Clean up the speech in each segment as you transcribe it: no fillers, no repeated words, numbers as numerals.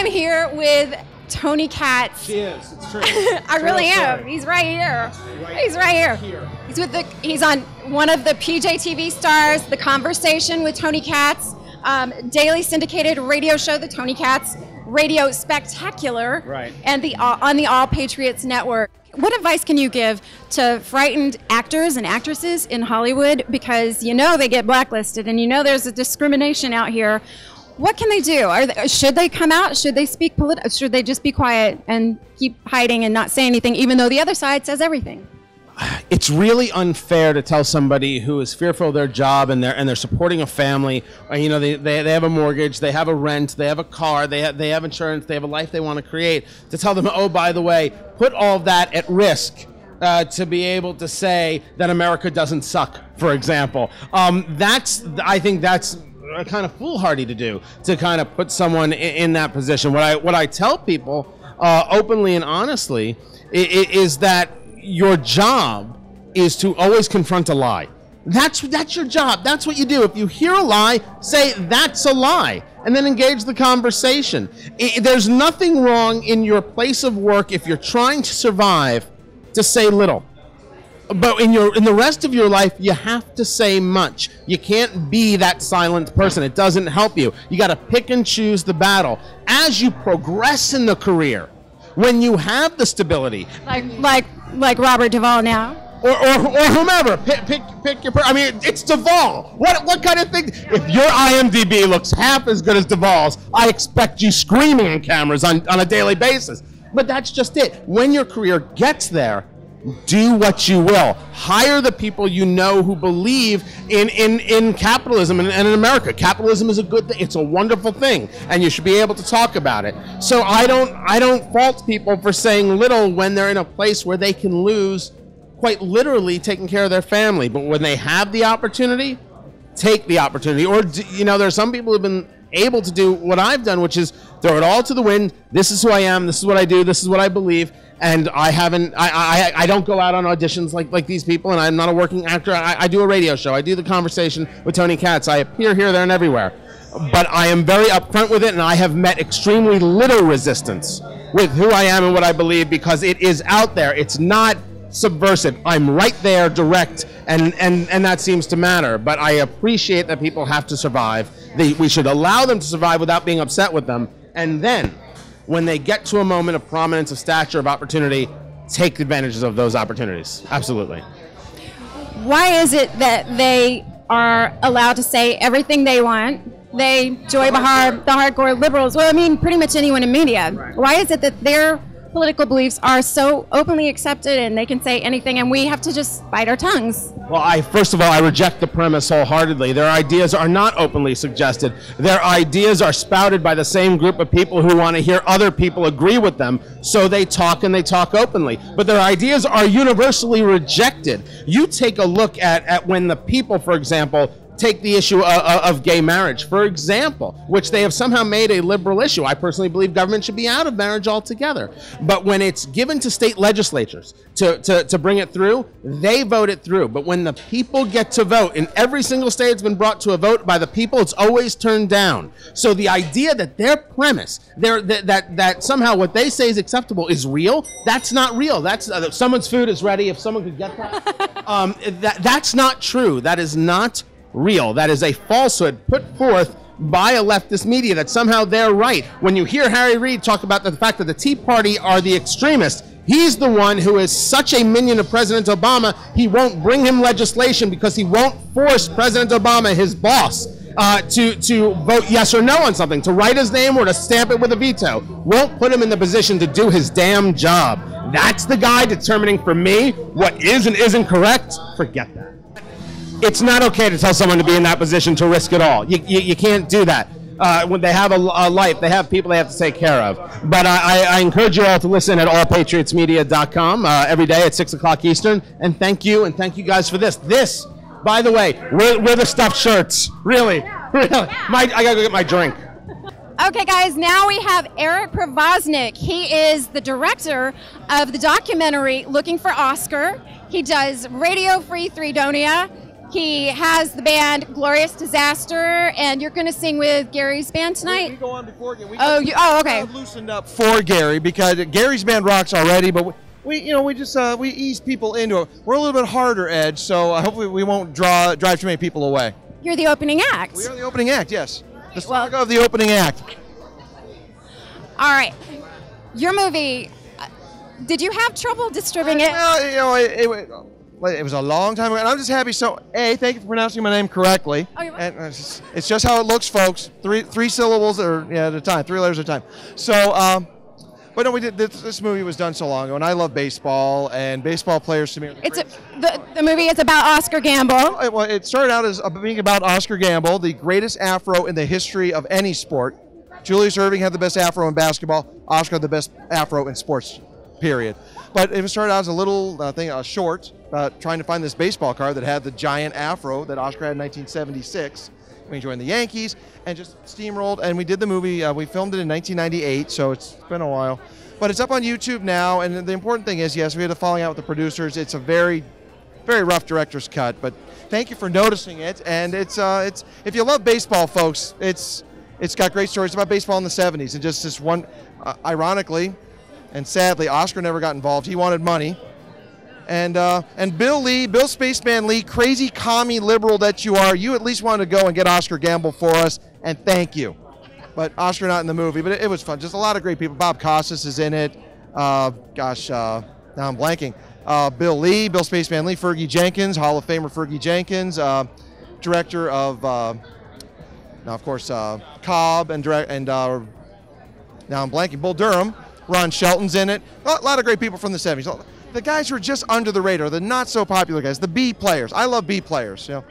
I'm here with Tony Katz. She is. It's true. I really am. He's right here. He's right here. He's on one of the PJTV stars, The Conversation with Tony Katz, daily syndicated radio show, The Tony Katz Radio Spectacular, right, and on the All Patriots Network. What advice can you give to frightened actors and actresses in Hollywood, because you know they get blacklisted and you know there's a discrimination out here? What can they do? Should they come out? Should they speak should they just be quiet and keep hiding and not say anything, even though the other side says everything? It's really unfair to tell somebody who is fearful of their job and they're supporting a family, or, you know, they have a mortgage, they have a rent, they have a car, they have insurance, they have a life they want to create, to tell them, oh, by the way, put all of that at risk to be able to say that America doesn't suck, for example. I think that's kind of foolhardy to do, to kind of put someone in that position. What I tell people openly and honestly is that your job is to always confront a lie. That's your job. That's what you do. If you hear a lie, say that's a lie, and then engage the conversation. There's nothing wrong in your place of work, if you're trying to survive, to say little. But in the rest of your life, you have to say much. You can't be that silent person. It doesn't help you. You got to pick and choose the battle. As you progress in the career, when you have the stability, like Robert Duvall now, or whomever, pick your. I mean, it's Duvall. What kind of thing? If your IMDb looks half as good as Duvall's, I expect you screaming in cameras on a daily basis. But that's just it. When your career gets there, do what you will. Hire the people you know who believe in capitalism and in America. Capitalism is a good thing. It's a wonderful thing, and you should be able to talk about it. So I don't fault people for saying little when they're in a place where they can lose, quite literally, taking care of their family. But when they have the opportunity, take the opportunity. Or, you know, there are some people who've been able to do what I've done, which is throw it all to the wind. This is who I am. This is what I do. This is what I believe. And I don't go out on auditions like these people, and I'm not a working actor. I do a radio show. I do The Conversation with Tony Katz. I appear here, there, and everywhere. But I am very upfront with it, and I have met extremely little resistance with who I am and what I believe, because it is out there. It's not subversive. I'm right there, direct, and that seems to matter. But I appreciate that people have to survive. We should allow them to survive without being upset with them. And then, when they get to a moment of prominence, of stature, of opportunity, take advantages of those opportunities. Absolutely. Why is it that they are allowed to say everything they want? They join the hardcore liberals. Well, I mean, pretty much anyone in media. Right. Why is it that their political beliefs are so openly accepted and they can say anything, and we have to just bite our tongues? Well, first of all, I reject the premise wholeheartedly. Their ideas are not openly suggested. Their ideas are spouted by the same group of people who want to hear other people agree with them, so they talk, and they talk openly. But their ideas are universally rejected. You take a look at when the people, for example, take the issue of gay marriage, for example, which they have somehow made a liberal issue. I personally believe government should be out of marriage altogether. But when it's given to state legislatures to bring it through, they vote it through. But when the people get to vote, in every single state it's been brought to a vote by the people, it's always turned down. So the idea that their premise, that somehow what they say is acceptable is real, that's not real. That's someone's food is ready, if someone could get that. That's not true. That is not real. That is a falsehood put forth by a leftist media, that somehow they're right. When you hear Harry Reid talk about the fact that the Tea Party are the extremists, he's the one who is such a minion of President Obama, he won't bring him legislation because he won't force President Obama, his boss, to vote yes or no on something, to write his name or to stamp it with a veto. Won't put him in the position to do his damn job. That's the guy determining for me what is and isn't correct. Forget that. It's not okay to tell someone to be in that position, to risk it all. You can't do that. When they have a life, they have people they have to take care of. But I encourage you all to listen at allpatriotsmedia.com every day at 6 o'clock Eastern. And thank you guys for this. This, by the way, we're the stuffed shirts. Really. I gotta go get my drink. Okay, guys, now we have Eric Provasnik. He is the director of the documentary Looking for Oscar. He does Radio Free Threedonia. He has the band Glorious Disaster, and you're going to sing with Gary's band tonight? We go on before Gary. Okay. Loosened up for Gary because Gary's band rocks already, but we ease people into it. We're a little bit harder edge, so hopefully we won't drive too many people away. You're the opening act. We are the opening act, yes. The saga of the opening act. All right. Your movie, did you have trouble distributing it? Well, it was a long time ago, and I'm just happy. So, A, thank you for pronouncing my name correctly. Oh, you're welcome. And it's just how it looks, folks. Three syllables at a time, 3 letters at a time. So, but no, we did. This movie was done so long ago, and I love baseball, and baseball players to me are the movie is about Oscar Gamble. Well, it started out as being about Oscar Gamble, the greatest afro in the history of any sport. Julius Erving had the best afro in basketball. Oscar had the best afro in sports, period. But it started out as a little a short, trying to find this baseball card that had the giant afro that Oscar had in 1976. We joined the Yankees and just steamrolled, and we did the movie. We filmed it in 1998, so it's been a while. But it's up on YouTube now, and the important thing is, yes, we had a falling out with the producers. It's a very, very rough director's cut, but thank you for noticing it. And it's if you love baseball, folks, it's got great stories. It's about baseball in the 70s, and just this one, ironically and sadly, Oscar never got involved. He wanted money. And Bill Spaceman Lee, crazy commie liberal that you are, you at least wanted to go and get Oscar Gamble for us, and thank you. But Oscar not in the movie, but it was fun. Just a lot of great people. Bob Costas is in it. Now I'm blanking. Bill Lee, Bill Spaceman Lee, Fergie Jenkins, Hall of Famer Fergie Jenkins, director of, now of course, Cobb, and now I'm blanking, Bull Durham. Ron Shelton's in it. A lot of great people from the 70s. The guys who are just under the radar, the not so popular guys, the B players. I love B players. You know.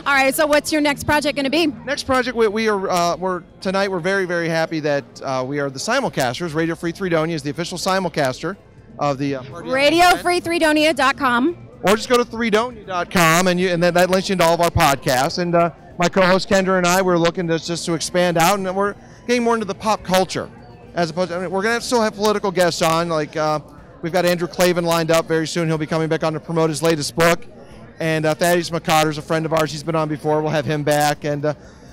All right. So what's your next project going to be? Next project, we're tonight. We're very, very happy that we are the simulcasters. Radio Free Threedonia is the official simulcaster of the RadioFreeThreedonia.com. Or just go to Threedonia.com and that links you into all of our podcasts. And my co-host Kendra and I, we're looking to expand out, and we're getting more into the pop culture. As opposed to, we're going to still have political guests on, like we've got Andrew Clavin lined up very soon. He'll be coming back on to promote his latest book. And Thaddeus McCotter's a friend of ours. He's been on before. We'll have him back. And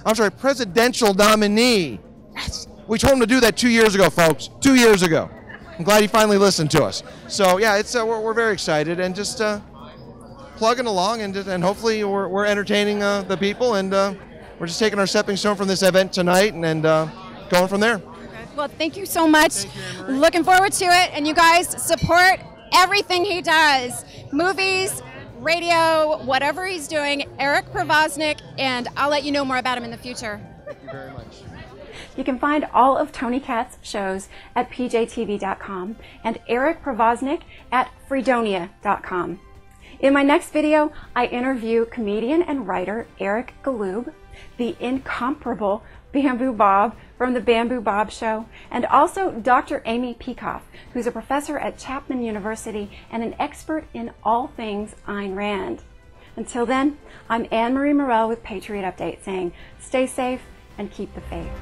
I'm sorry, presidential nominee. Yes. We told him to do that 2 years ago, folks. 2 years ago. I'm glad he finally listened to us. So yeah, it's we're very excited and just plugging along, and hopefully we're entertaining the people, and we're just taking our stepping stone from this event tonight and going from there. Well, thank you so much. You, looking forward to it. And you guys support everything he does. Movies, radio, whatever he's doing. Eric Provasnik, and I'll let you know more about him in the future. Thank you very much. You can find all of Tony Katz's shows at PJTV.com and Eric Provasnik at Threedonia.com. In my next video, I interview comedian and writer Eric Galoob, the incomparable Bamboo Bob from the Bamboo Bob Show, and also Dr. Amy Peikoff, who's a professor at Chapman University and an expert in all things Ayn Rand. Until then, I'm Anne-Marie Murrell with Patriot Update saying, stay safe and keep the faith.